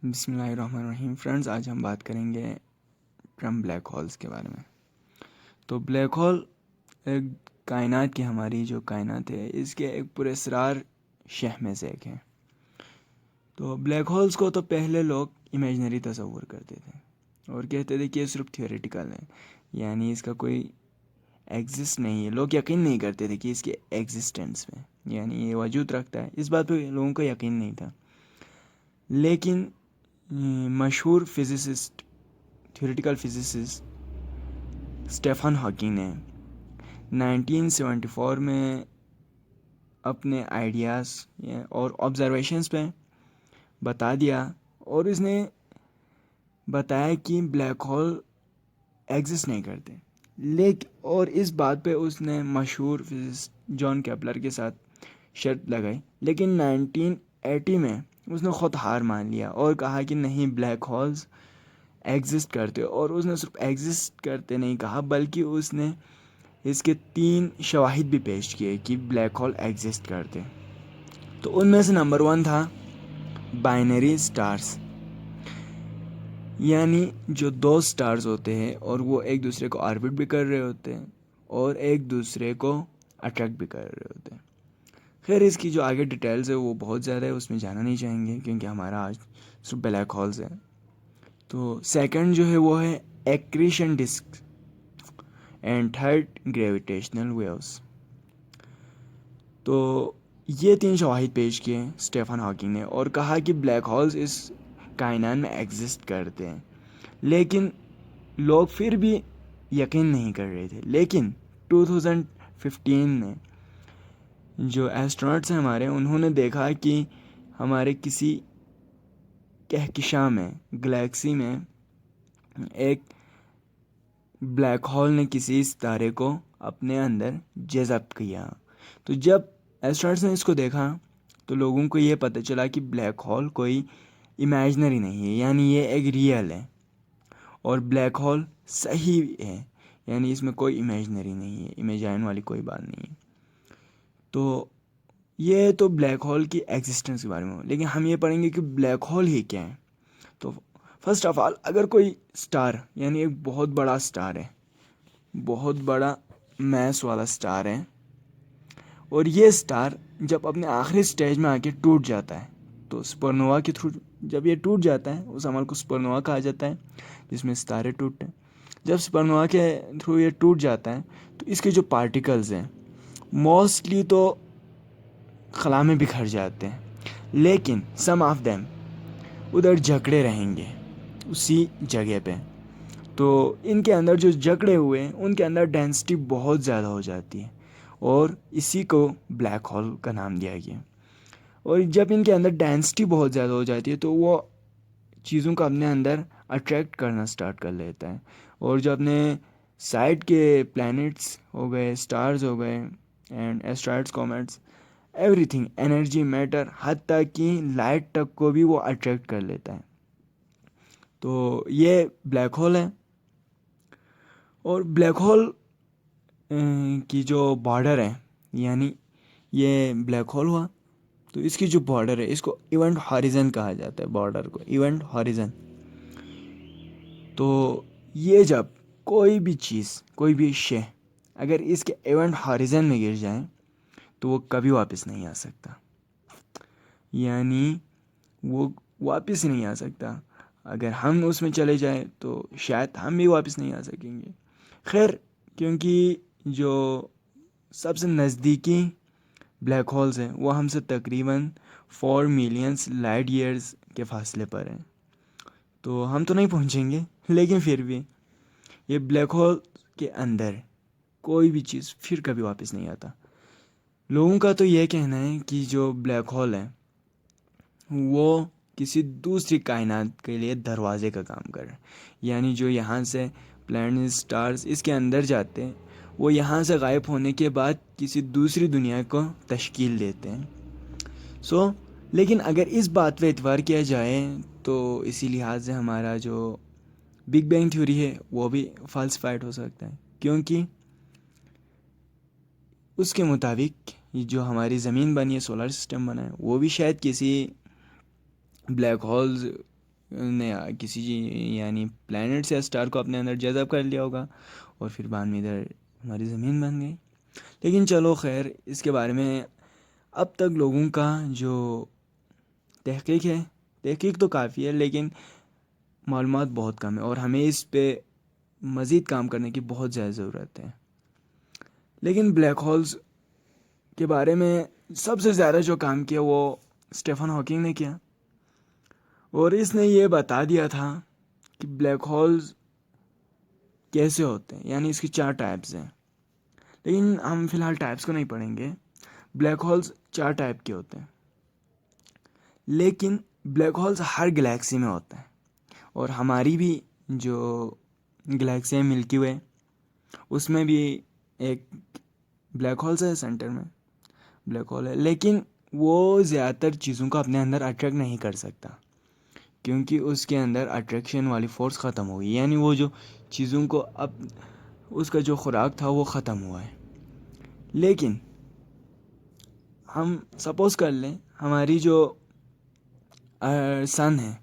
बिस्मिल्लाहिर्रहमानिर्रहीम फ्रेंड्स, आज हम बात करेंगे फ्रॉम ब्लैक होल्स के बारे में। तो ब्लैक होल एक कायनात की, हमारी जो कायनात है इसके एक पुरस्रार शह में से एक है। तो ब्लैक होल्स को तो पहले लोग इमेजनरी तस्वुर करते थे और कहते थे कि ये सिर्फ थियोरेटिकल है, यानी इसका कोई एग्जिस्ट नहीं है। लोग यकीन नहीं करते थे कि इसके एग्जिस्टेंस में, यानी ये वजूद रखता है, इस बात पे लोगों को यकीन नहीं था। लेकिन मशहूर physicist, theoretical physicist Stephen Hawking ने 1974 में अपने आइडियाज़ और ऑब्जर्वेशंस पे बता दिया, और इसने बताया कि ब्लैक होल एग्जिस्ट नहीं करते। लेकिन और इस बात पे उसने मशहूर फिजिसिस्ट जॉन केपलर के साथ शर्त लगाई, लेकिन 1980 में उसने ख़ुद हार मान लिया और कहा कि नहीं, ब्लैक होल्स एग्जिस्ट करते। और उसने सिर्फ एग्जिस्ट करते नहीं कहा, बल्कि उसने इसके 3 शवाहिद भी पेश किए कि ब्लैक होल एग्जिस्ट करते। तो उनमें से नंबर 1 था बाइनरी स्टार्स, यानी जो 2 स्टार्स होते हैं और वो एक दूसरे को ऑर्बिट भी कर रहे होते हैं और एक दूसरे को अट्रैक्ट भी कर रहे होते हैं। खैर, इसकी जो आगे डिटेल्स है वो बहुत ज़्यादा है, उसमें जाना नहीं चाहेंगे क्योंकि हमारा आज सिर्फ ब्लैक होल्स है। तो सेकंड जो है वो है accretion disc and third gravitational waves. तो ये 3 शवाहिद पेश किए स्टेफन हॉकिंग ने और कहा कि ब्लैक होल्स इस कायनात में एग्जिस्ट करते हैं। लेकिन लोग फिर भी यकीन नहीं कर रहे थे। लेकिन 2015 में जो एस्ट्रोनॉट्स हैं हमारे, उन्होंने देखा कि हमारे किसी कहकशां में, गैलेक्सी में एक ब्लैक होल ने किसी सितारे को अपने अंदर जज़ब किया। तो जब एस्ट्रोनॉट्स ने इसको देखा तो लोगों को ये पता चला कि ब्लैक होल कोई इमेजिनरी नहीं है, यानी ये एक रियल है और ब्लैक होल सही है, यानी इसमें कोई इमेजिनरी नहीं है, इमेजाइन वाली कोई बात नहीं है। तो ये तो ब्लैक होल की एग्जिस्टेंस के बारे में हो, लेकिन हम ये पढ़ेंगे कि ब्लैक होल ही क्या है। तो फर्स्ट ऑफ ऑल, अगर कोई स्टार, यानी एक बहुत बड़ा स्टार है, बहुत बड़ा मैस वाला स्टार है, और ये स्टार जब अपने आखिरी स्टेज में आके टूट जाता है, तो सुपरनोवा के थ्रू जब ये टूट जाता है, उस अमल को सुपरनोवा कहा जाता है, जिसमें सितारे टूटते हैं। जब सुपरनोवा के थ्रू ये टूट जाता है तो इसके जो पार्टिकल्स हैं मोस्टली तो खला में बिखर जाते हैं, लेकिन सम ऑफ देम उधर जकड़े रहेंगे उसी जगह पे। तो इनके अंदर जो जकड़े हुए हैं उनके अंदर डेंसिटी बहुत ज़्यादा हो जाती है और इसी को ब्लैक होल का नाम दिया गया। और जब इनके अंदर डेंसिटी बहुत ज़्यादा हो जाती है तो वो चीज़ों को अपने अंदर अट्रैक्ट करना स्टार्ट कर लेता है, और जो अपने साइड के प्लैनेट्स हो गए, स्टार्स हो गए and asteroids, comets, everything, energy, matter, हत्ता कि लाइट तक को भी वो अट्रैक्ट कर लेता है। तो ये ब्लैक होल है। और ब्लैक होल की जो बॉर्डर है, यानी ये ब्लैक होल हुआ तो इसकी जो बॉर्डर है इसको इवेंट हॉरिजन कहा जाता है, बॉर्डर को इवेंट हॉरिजन। तो ये जब कोई भी चीज़, कोई भी शे अगर इसके इवेंट हॉरिजन में गिर जाए तो वो कभी वापस नहीं आ सकता, यानी वो वापस ही नहीं आ सकता। अगर हम उसमें चले जाएं तो शायद हम भी वापस नहीं आ सकेंगे। खैर, क्योंकि जो सबसे नज़दीकी ब्लैक होल्स हैं वो हमसे तकरीबन 4 मिलियंस लाइट ईयर्स के फासले पर हैं, तो हम तो नहीं पहुंचेंगे, लेकिन फिर भी ये ब्लैक होल के अंदर कोई भी चीज़ फिर कभी वापस नहीं आता। लोगों का तो ये कहना है कि जो ब्लैक होल है वो किसी दूसरी कायनात के लिए दरवाजे का काम कर रहा है, यानी जो यहाँ से प्लैनेट, स्टार्स इसके अंदर जाते हैं वो यहाँ से गायब होने के बाद किसी दूसरी दुनिया को तश्कील देते हैं। लेकिन अगर इस बात पे एतबार किया जाए तो इसी लिहाज से हमारा जो बिग बैंग थ्योरी है वो भी फाल्सिफाइड हो सकता है, क्योंकि उसके मुताबिक ये जो हमारी ज़मीन बनी है, सोलर सिस्टम बना है, वो भी शायद किसी ब्लैक होल्स ने किसी यानी प्लैनेट्स या स्टार को अपने अंदर जज़ब कर लिया होगा और फिर बाद में इधर हमारी ज़मीन बन गई। लेकिन चलो खैर, इसके बारे में अब तक लोगों का जो तहकीक है, तहकीक तो काफ़ी है लेकिन मालूमात बहुत कम है और हमें इस पे मज़ीद काम करने की बहुत ज़्यादा ज़रूरत है। लेकिन ब्लैक होल्स के बारे में सबसे ज़्यादा जो काम किया वो स्टीफन हॉकिंग ने किया और इसने ये बता दिया था कि ब्लैक होल्स कैसे होते हैं, यानी इसकी 4 टाइप्स हैं। लेकिन हम फिलहाल टाइप्स को नहीं पढ़ेंगे। ब्लैक होल्स 4 टाइप के होते हैं, लेकिन ब्लैक होल्स हर गैलेक्सी में होता है और हमारी भी जो गैलेक्सी है मिल्की वे, उसमें भी एक ब्लैक होल्स है, सेंटर में ब्लैक होल है। लेकिन वो ज़्यादातर चीज़ों को अपने अंदर अट्रैक्ट नहीं कर सकता क्योंकि उसके अंदर अट्रैक्शन वाली फ़ोर्स ख़त्म हो गई, यानी वो जो चीज़ों को अब उसका जो खुराक था वो ख़त्म हुआ है। लेकिन हम सपोज़ कर लें हमारी जो सन है,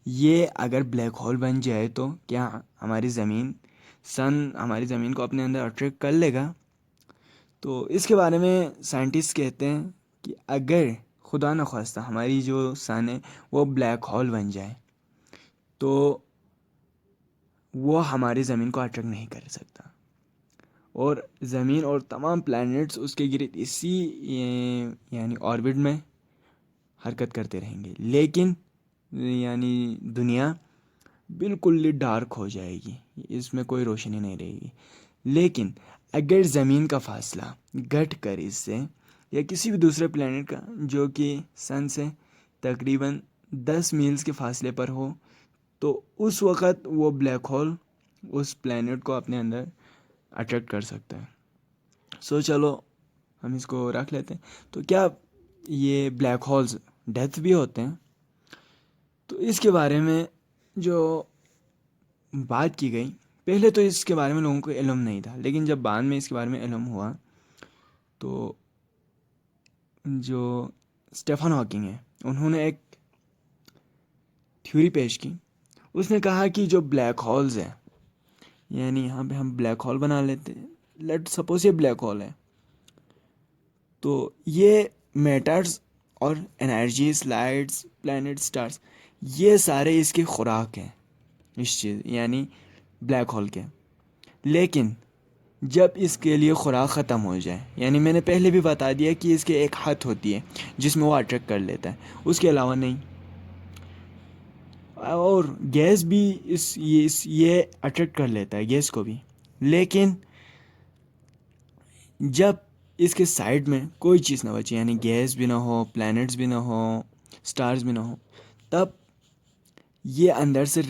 ये अगर ब्लैक होल बन जाए तो क्या हमारी ज़मीन, सन हमारी ज़मीन को अपने अंदर अट्रैक्ट कर लेगा? तो इसके बारे में साइंटिस्ट कहते हैं कि अगर खुदा न खास्ता हमारी जो सन है वो ब्लैक होल बन जाए तो वो हमारी ज़मीन को अट्रैक्ट नहीं कर सकता और ज़मीन और तमाम प्लैनेट्स उसके गिर्द इसी यानी ऑर्बिट में हरकत करते रहेंगे। लेकिन यानी दुनिया बिल्कुल डार्क हो जाएगी, इसमें कोई रोशनी नहीं रहेगी। लेकिन अगर ज़मीन का फासला घट कर इससे या किसी भी दूसरे प्लेनेट का जो कि सन से तकरीबन 10 मील्स के फासले पर हो तो उस वक़्त वो ब्लैक होल उस प्लेनेट को अपने अंदर अट्रैक्ट कर सकता है। सो चलो हम इसको रख लेते हैं। तो क्या ये ब्लैक होल्स डेथ भी होते हैं? तो इसके बारे में जो बात की गई, पहले तो इसके बारे में लोगों को इल्म नहीं था, लेकिन जब बाद में इसके बारे में इल्म हुआ तो जो स्टीफन हॉकिंग है उन्होंने एक थ्योरी पेश की। उसने कहा कि जो ब्लैक होल्स हैं, यानी यहाँ पे हम ब्लैक होल बना लेते हैं, लेट सपोज ये ब्लैक होल है, तो ये मैटर्स और एनर्जीज, लाइट्स, प्लैनेट, स्टार्स, ये सारे इसकी खुराक हैं इस चीज़ यानी ब्लैक होल के। लेकिन जब इसके लिए खुराक ख़त्म हो जाए, यानी मैंने पहले भी बता दिया कि इसके एक हद होती है जिसमें वो अट्रैक्ट कर लेता है, उसके अलावा नहीं। और गैस भी ये अट्रैक्ट कर लेता है, गैस को भी। लेकिन जब इसके साइड में कोई चीज़ ना बचे, यानी गैस भी ना हो, प्लैनेट्स भी ना हो, स्टार्स भी ना हो, तब ये अंदर से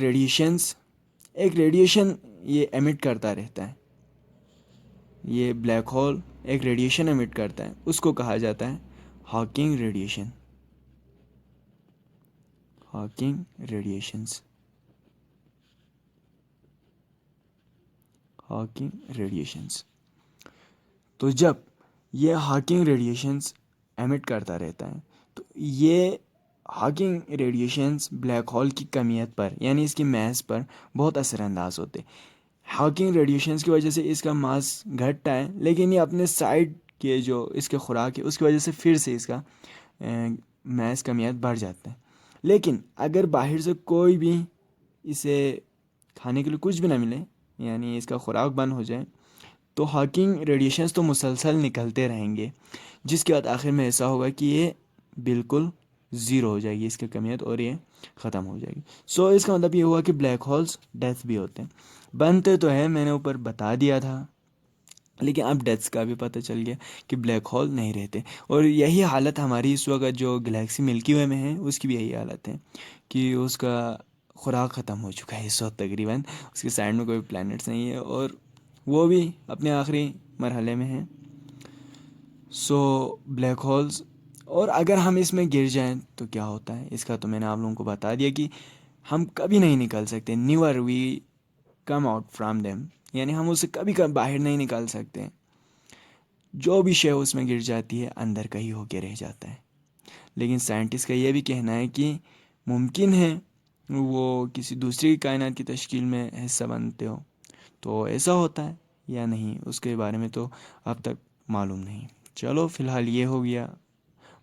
एक रेडिएशन ये एमिट करता रहता है। ये ब्लैक होल एक रेडिएशन एमिट करता है, उसको कहा जाता है Hawking radiation. Hawking radiations, Hawking radiations. तो जब ये हॉकिंग रेडिएशंस एमिट करता रहता है तो ये हॉकिंग रेडिएशंस ब्लैक होल की कमियत पर यानी इसकी मास पर बहुत असरअंदाज होते हैं। हॉकिंग रेडिएशंस की वजह से इसका मास घटता है, लेकिन ये अपने साइड के जो इसके खुराक है उसकी वजह से फिर से इसका मास कमियत बढ़ जाता है। लेकिन अगर बाहर से कोई भी इसे खाने के लिए कुछ भी ना मिले, यानी इसका खुराक बंद हो जाए, तो हॉकिंग रेडिएशंस तो मुसलसल निकलते रहेंगे, जिसके बाद आखिर में ऐसा होगा कि ये बिल्कुल ज़ीरो हो जाएगी इसकी कमियत और ये ख़त्म हो जाएगी। सो इसका मतलब ये हुआ कि ब्लैक होल्स डेथ भी होते हैं। बनते तो है, मैंने ऊपर बता दिया था, लेकिन अब डेथ्स का भी पता चल गया कि ब्लैक होल नहीं रहते। और यही हालत हमारी इस वक्त जो गैलेक्सी मिल्की वे में है उसकी भी यही हालत है कि उसका खुराक ख़त्म हो चुका है इस वक्त तकरीबन, उसके साइड में कोई प्लैनेट्स नहीं है और वो भी अपने आखिरी मरहले में है। सो ब्लैक होल्स, और अगर हम इसमें गिर जाएं तो क्या होता है इसका तो मैंने आप लोगों को बता दिया कि हम कभी नहीं निकल सकते, never we come out from them, यानी हम उससे कभी बाहर नहीं निकल सकते। जो भी शय उसमें गिर जाती है अंदर का ही होके रह जाता है। लेकिन साइंटिस्ट का ये भी कहना है कि मुमकिन है वो किसी दूसरी कायनात की तश्कील में हिस्सा बनते हो। तो ऐसा होता है या नहीं, उसके बारे में तो अब तक मालूम नहीं। चलो फ़िलहाल ये हो गया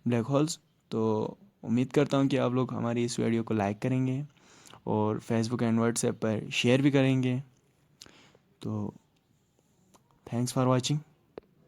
ब्लैक होल्स। तो उम्मीद करता हूँ कि आप लोग हमारी इस वीडियो को लाइक करेंगे और फेसबुक एंड व्हाट्सएप पर शेयर भी करेंगे। तो थैंक्स फॉर वॉचिंग।